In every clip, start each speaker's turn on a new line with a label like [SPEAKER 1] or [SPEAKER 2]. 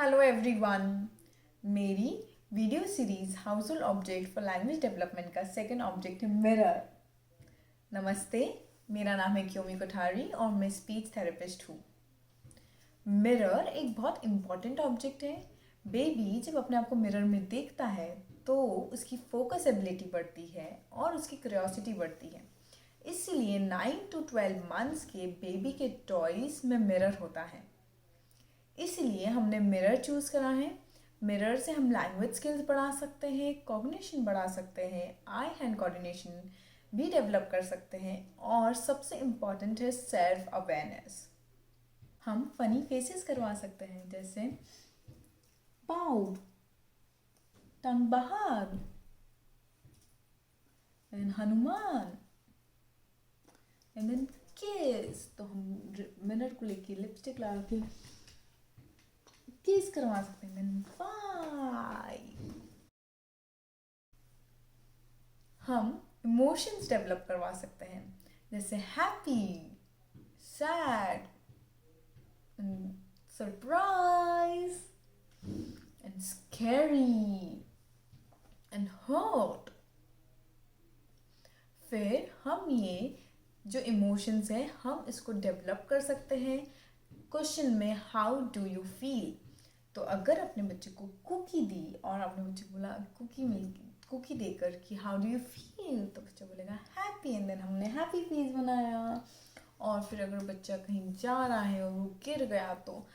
[SPEAKER 1] Hello everyone. मेरी video series household object for language development का second object है mirror. नमस्ते, मेरा नाम है क्योमी कोठारी और मैं स्पीच थेरेपिस्ट हूँ। मिरर एक बहुत इम्पॉर्टेंट ऑब्जेक्ट है। बेबी जब अपने आप को मिरर में देखता है तो उसकी फोकस एबिलिटी बढ़ती है और उसकी क्यूरियोसिटी बढ़ती है। इसीलिए 9 to 12 मंथ्स के बेबी के टॉयज में मिरर होता है। इसलिए हमने मिरर चूज़ करा है। मिरर से हम लैंग्वेज स्किल्स बढ़ा सकते हैं, कॉग्निशन बढ़ा सकते हैं, आई हैंड कोऑर्डिनेशन भी डेवलप कर सकते हैं और सबसे इम्पॉर्टेंट है सेल्फ अवेयरनेस। हम फनी फेसेस करवा सकते हैं जैसे पाउ, टंग बाहर, एंड हनुमान, एंड देन किस। तो हम मिरर को लेके लिपस्टिक लगा के किस करवा सकते हैं। Then bye. हम इमोशंस डेवलप करवा सकते हैं जैसे happy, sad, surprise, and scary, and hurt. फिर हम ये जो इमोशंस हैं हम इसको डेवलप कर सकते हैं क्वेश्चन में हाउ डू यू फील। तो अगर अपने बच्चे को कुकी दी और आपने बच्चे को बोला कुकी देकर कि हाउ डू यू फील, तो बच्चा बोलेगा हैप्पी, एंड देन हमने हैप्पी फेस बनाया। और फिर अगर बच्चा कहीं जा रहा है और वो गिर गया तो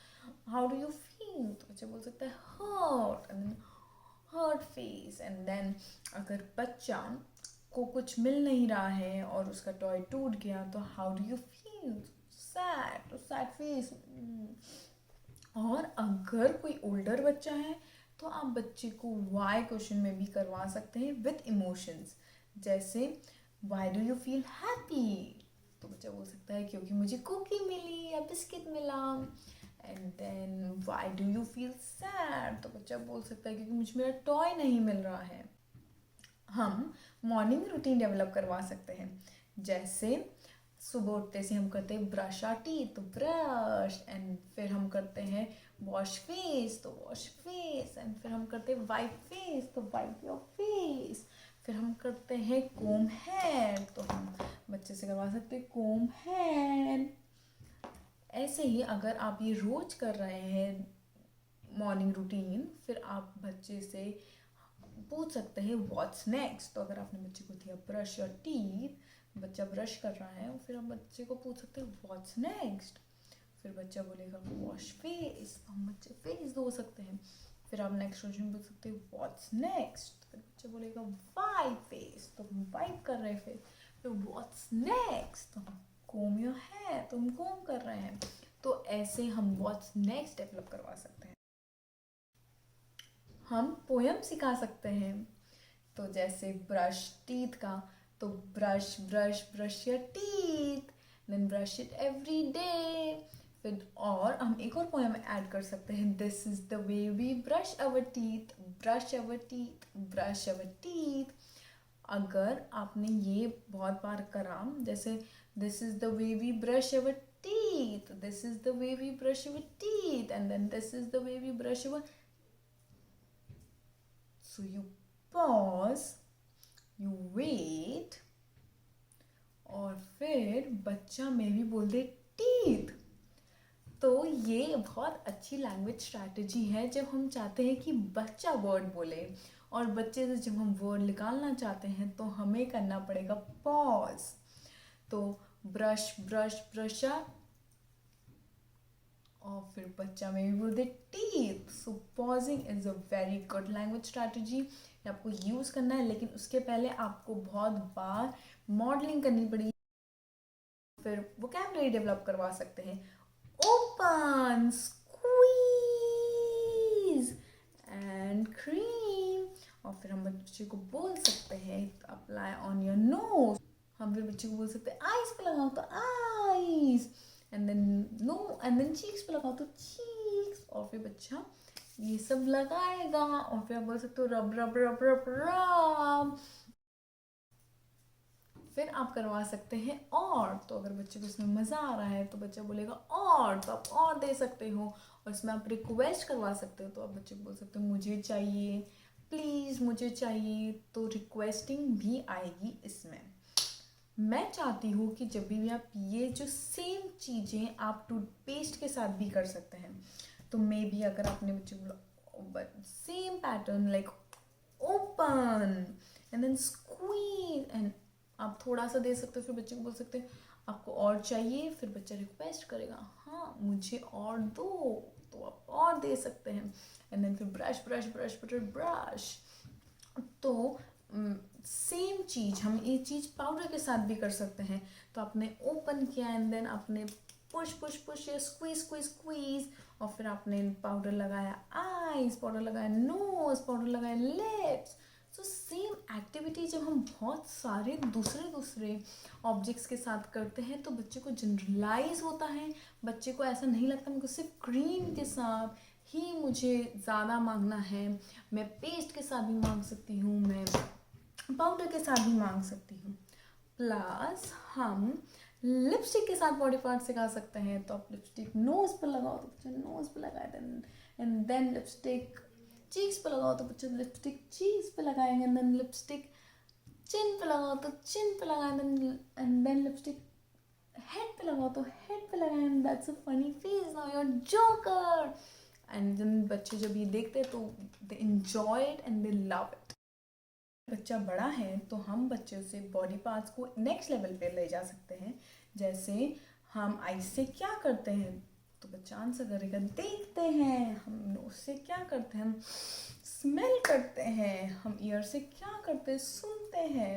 [SPEAKER 1] हाउ डू यू फील, तो बच्चा बोल सकता है hurt, and then hurt face. And then अगर बच्चा को कुछ मिल नहीं रहा है और उसका टॉय टूट गया तो how do you feel, sad, तो सैड फेस। और अगर कोई ओल्डर बच्चा है तो आप बच्चे को वाई क्वेश्चन में भी करवा सकते हैं विथ इमोशंस। जैसे Y do you feel happy, तो बच्चा बोल सकता है क्योंकि मुझे कुकी मिली या बिस्किट मिला। And then why do you feel sad, तो बच्चा बोल सकता है क्योंकि मुझे मेरा टॉय नहीं मिल रहा है। हम मॉर्निंग रूटीन डेवलप करवा सकते हैं जैसे सुबह उठते से हम करते हैं ब्रश आर टीथ, तो ब्रश, एंड फिर हम करते हैं वॉश फेस, तो वॉश फेस, एंड फिर हम करते हैं वाइप फेस, तो वाइप योर फेस। फिर हम करते हैं कोम हेयर, तो हम बच्चे से करवा सकते हैं कोम हेयर। ऐसे ही अगर आप ये रोज कर रहे हैं मॉर्निंग रूटीन, फिर आप बच्चे से पूछ सकते हैं व्हाट्स नेक्स्ट। तो अगर आपने बच्चे को दिया ब्रश योर टीथ, बच्चा ब्रश कर रहा है, फिर हम बच्चे को पूछ सकते हैं व्हाट्स नेक्स्ट। फिर बच्चा बोलेगा वॉश फेस, तो हम बच्चे फेस धो सकते हैं। फिर आप नेक्स्ट क्वेश्चन पूछ सकते हैं व्हाट्स नेक्स्ट, फिर बच्चा बोलेगा वाइप फेस, तो हम वाइप कर रहे हैं। फिर व्हाट्स नेक्स्ट, तो हम कोम योर हेयर, तो हम कोम कर रहे हैं। तो ऐसे हम व्हाट्स नेक्स्ट डेवलप करवा सकते हैं। हम पोयम सिखा सकते हैं तो जैसे ब्रश टीथ का, तो brush brush brush your teeth, then brush it every day. फिर और हम एक और पोएम ऐड कर सकते हैं, this is the way we brush our teeth, brush our teeth, brush our teeth. अगर आपने ये बहुत बार करा जैसे this is the way we brush our teeth, this is the way we brush our teeth, and then this is the way we brush our. So you pause, you wait, और फिर बच्चा में भी बोल दे टीथ। तो ये बहुत अच्छी लैंग्वेज स्ट्रैटेजी है जब हम चाहते हैं कि बच्चा वर्ड बोले, और बच्चे से जब हम वर्ड निकालना चाहते हैं तो हमें करना पड़ेगा पॉज। तो ब्रश ब्रश ब्रशा, और फिर बच्चा में भी बोल दे teeth. So pausing is a very good language strategy, आपको यूज़ करना है, लेकिन उसके पहले आपको बहुत बार मॉडलिंग करनी पड़ेगी। फिर वोकैबुलरी डेवलप करवा सकते हैं, ओपन, स्क्वीज, एंड क्रीम। और फिर हम बच्चे को बोल सकते हैं अप्लाई ऑन योर नोज। हम फिर बच्चे को बोल सकते हैं आईज पे लगाओ तो eyes, and then nose, and then cheeks पे लगाओ तो चीक्स। और फिर बच्चा ये सब लगाएगा, और फिर आप बोल सकते हो रब रब रब रब रब। फिर आप करवा सकते हैं और, तो अगर बच्चे को इसमें मज़ा आ रहा है तो बच्चा बोलेगा और, तो आप और दे सकते हो। और इसमें आप रिक्वेस्ट करवा सकते हो। तो आप बच्चे को बोल सकते हो मुझे चाहिए, प्लीज़ मुझे चाहिए, तो रिक्वेस्टिंग भी आएगी इसमें। मैं चाहती हूँ कि जब भी आप ये जो सेम चीज़ें आप टूथपेस्ट के साथ भी कर सकते हैं। तो मे बी अगर आपने बच्चे को same pattern like open and then squeeze, एंड आप थोड़ा सा दे सकते हो, फिर बच्चे को बोल सकते हैं आपको और चाहिए, फिर बच्चा रिक्वेस्ट करेगा हाँ मुझे और दो, तो आप और दे सकते हैं। एंड देन फिर brush brush brush brush brush. तो सेम चीज़ हम ये चीज़ पाउडर के साथ भी कर सकते हैं। तो आपने ओपन किया एंड देन आपने पुश पुश पुश या स्क्वीज स्क्वीज स्क्वीज, और फिर आपने पाउडर लगाया आईज, पाउडर लगाया नोज, पाउडर लगाया लिप्स। सो सेम एक्टिविटी जब हम बहुत सारे दूसरे दूसरे ऑब्जेक्ट्स के साथ करते हैं तो बच्चे को जनरलाइज होता है। बच्चे को ऐसा नहीं लगता मुझे सिर्फ क्रीम के साथ ही मुझे ज़्यादा मांगना है, मैं पेस्ट के साथ भी मांग सकती हूँ, मैं पाउडर के साथ भी मांग सकती हूँ। प्लस हम लिपस्टिक के साथ बॉडी पार्ट सिखा सकते हैं। तो आप लिपस्टिक नोज पर लगाओ तो बच्चा नोज पर लगाए, then and then lipstick cheeks पे लगाओ तो बच्चे लिपस्टिक चीक्स पे लगाएंगे, एंड देन लिपस्टिक चिन पे लगाओ तो चिन पे लगाएंगे, एंड देन लिपस्टिक हेड पे लगाओ तो हेड पे लगाएं, and that's a funny face, now you are joker. And then बच्चे जब ये देखते हैं तो they enjoy it and they love it. बच्चा बड़ा है तो हम बच्चे से बॉडी पार्ट्स को नेक्स्ट लेवल पे ले जा सकते हैं। जैसे हम आईज से क्या करते हैं, तो बच्चा आंसर करेगा देखते हैं। हम नोज से क्या करते हैं, हम स्मेल करते हैं। हम ईयर से क्या करते हैं, सुनते हैं।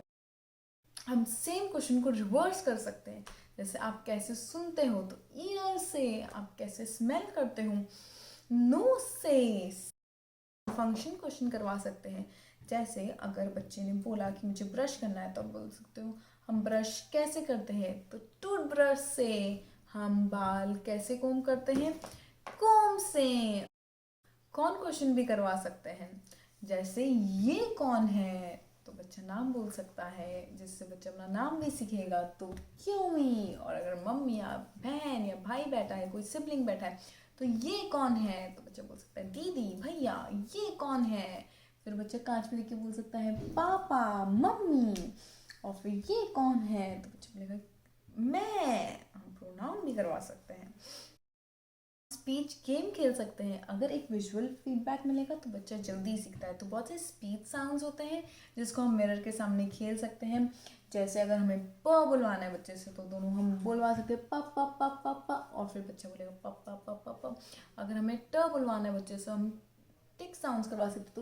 [SPEAKER 1] हम सेम क्वेश्चन को रिवर्स कर सकते हैं। जैसे आप कैसे सुनते हो तो ईयर से, आप कैसे स्मेल करते हो नोज से। फंक्शन क्वेश्चन करवा सकते हैं। जैसे अगर बच्चे ने बोला कि मुझे ब्रश करना है तो आप बोल सकते हो हम ब्रश कैसे करते हैं, तो टूथ ब्रश से। हम बाल कैसे कोम करते हैं, कोम से। कौन क्वेश्चन भी करवा सकते हैं। जैसे ये कौन है, तो बच्चा नाम बोल सकता है, जिससे बच्चा अपना नाम भी सीखेगा। तो क्यों। और अगर मम्मी या बहन या भाई बैठा है, कोई सिबलिंग बैठा है, तो ये कौन है, तो बच्चा बोल सकता है दीदी भैया ये कौन है। फिर बच्चा कांच में देख के बोल सकता है पापा मम्मी। और फिर ये कौन है, तो बच्चा बोलेगा मैं। हम प्रोनाउन भी करवा सकते हैं। स्पीच गेम खेल सकते हैं। अगर एक विजुअल फीडबैक मिलेगा तो बच्चा जल्दी सीखता है। तो बहुत से स्पीच साउंड्स होते हैं जिसको हम मिरर के सामने खेल सकते हैं। जैसे अगर हमें प बुलवाना है बच्चे से तो दोनों हम बुलवा सकते हैं प प प प प, और फिर बच्चा बोलेगा प प प प प। अगर हमें ट बुलवाना है बच्चे से हम टिक साउंड्स करवा सकते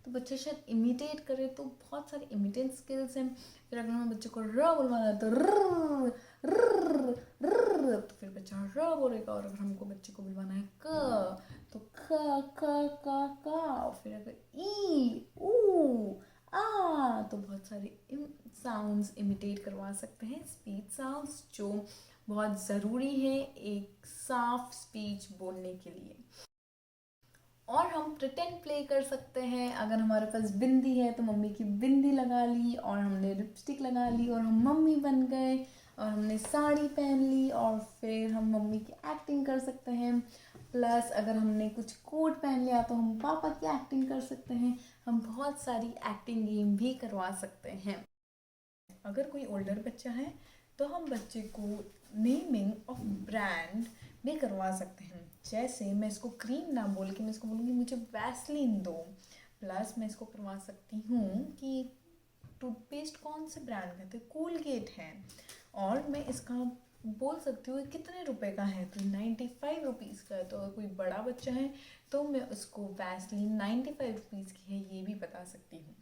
[SPEAKER 1] तो बच्चा शायद इमिटेट करे। तो बहुत सारे इमिटेट स्किल्स हैं। फिर अगर हमें बच्चे को र बुलवाना है तो तो फिर बच्चा र बोलेगा। और अगर हमको बच्चे को बुलवाना है क तो ख क क क। और फिर अगर ई ऊ आ, तो बहुत सारे साउंड्स इमिटेट करवा सकते हैं, स्पीच साउंड्स, जो बहुत ज़रूरी है एक साफ स्पीच बोलने के लिए। और हम प्रिटेंड प्ले कर सकते हैं। अगर हमारे पास बिंदी है तो मम्मी की बिंदी लगा ली, और हमने लिपस्टिक लगा ली और हम मम्मी बन गए, और हमने साड़ी पहन ली, और फिर हम मम्मी की एक्टिंग कर सकते हैं। प्लस अगर हमने कुछ कोट पहन लिया तो हम पापा की एक्टिंग कर सकते हैं। हम बहुत सारी एक्टिंग गेम भी करवा सकते हैं। अगर कोई ओल्डर बच्चा है तो हम बच्चे को नेमिंग ऑफ ब्रांड भी करवा सकते हैं। जैसे मैं इसको क्रीम ना बोल के मैं इसको बोलूँगी मुझे वैसलीन दो। प्लस मैं इसको करवा सकती हूँ कि टूथपेस्ट कौन से ब्रांड का, तो कोलगेट है, और मैं इसका बोल सकती हूँ कितने रुपए का है, तो 95 रुपीज़ का है। तो अगर कोई बड़ा बच्चा है तो मैं उसको वैसलीन 95 रुपीज़ की है ये भी बता सकती हूँ।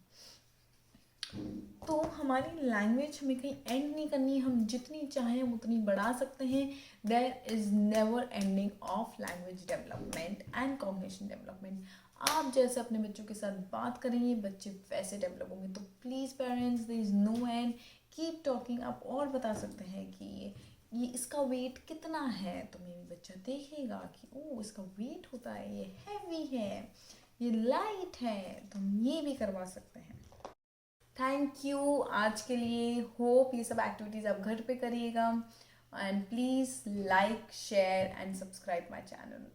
[SPEAKER 1] तो हमारी लैंग्वेज हमें कहीं एंड नहीं करनी, हम जितनी चाहें हम उतनी बढ़ा सकते हैं। There is never ending of language development and cognition development. आप जैसे अपने बच्चों के साथ बात करेंगे बच्चे वैसे डेवलप होंगे। तो please parents, there is no end, keep talking. आप और बता सकते हैं कि ये इसका वेट कितना है, तो मेरी बच्चा देखेगा कि ओ इसका वेट होता है, ये हैवी है, ये लाइट है, तो हम ये भी करवा सकते हैं। थैंक यू आज के लिए। होप ये सब एक्टिविटीज़ आप घर पे करिएगा। and please like, share and subscribe my channel.